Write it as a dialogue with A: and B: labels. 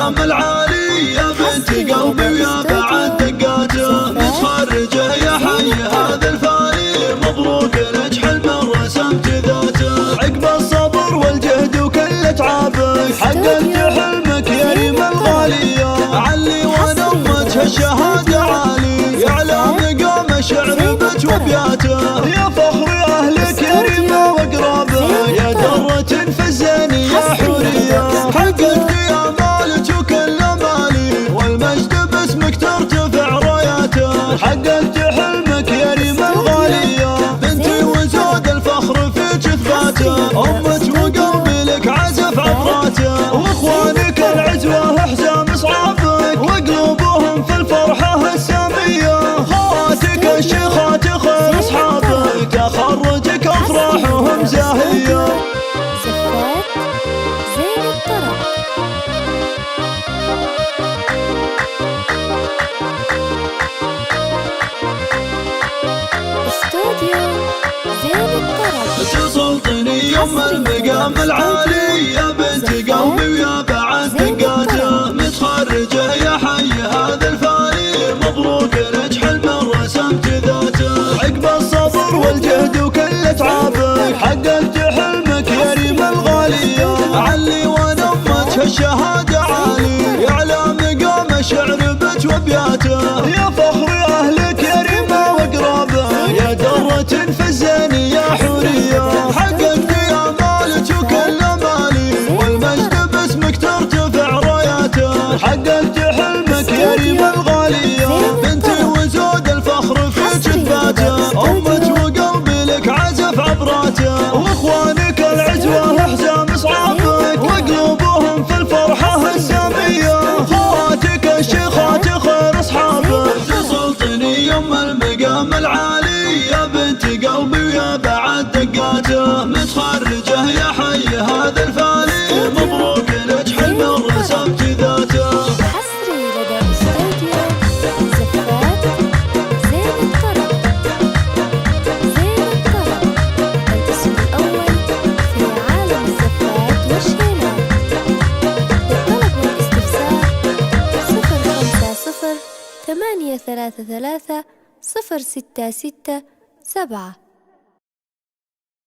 A: المقام العالي يا بنت قلبي ويا بعد دقاته، متخرجة يا حي هذا الفاني، مبروك لك حلم رسمت ذاته، عقب الصبر والجهد وكل تعبك حققت حلمك يا ريم الغالية، علي ونمت هالشهادة عالي يعلى مقام شعر بك وبياته، يا فخر اهلك يا ريم واقرابك يا درة في الزين يا حورية، حققت امالك وكل امالي والمجد باسمك ترتفع راياته، حققت حلمك يا ريم الغالية بنتي وزود الفخر فيك اثباته، امك وقلبي لك عزف عبراته، واخوانك العزوة حزام اصحابك وقلوبهم في الفرحة السامية، خواتك الشيخات خير اصحابك تخرجك افراحهم زاهية.
B: زفات زين الطرب. استوديو زين الطرب.
A: تسلطني يم المقام العالي يا بنت قلبي ويا بعد دقاته، متخرجة يا حي هذا الفاني، مبروك لك حلم رسمت ذاته، عقب الصبر والجهد وكل تعبك حققت حلمك يا ريم الغالية، علي ونمت هالشهادة عالي يعلى مقام شعر بك وبياته، يا فخر اهلك يا ريم واقرابك يا درة في الزين يا حورية، حققت امالك وكل امالي والمجد باسمك ترتفع راياته، حققت حلمك يا ريم الغالية بنتي وزود الفخر فيك اثباته، امك وقلبي لك عزف عبراته، واخوانك العزوة حزام اصحابك وقلوبهم في الفرحة السامية، خواتك الشيخات خير اصحابك تسلطني يم المقام العالي يا بنت قلبي ويا بعد دقاته، متخرجة يا حي هذا الفاني، مبروك لك حلم رسمت ذاته.
B: حصري لدى استوديو زفات زين الطرب. زين الطرب الاسم الأول في عالم الزفات والشيلات. للطلب والاستفسار 050 833 066 7.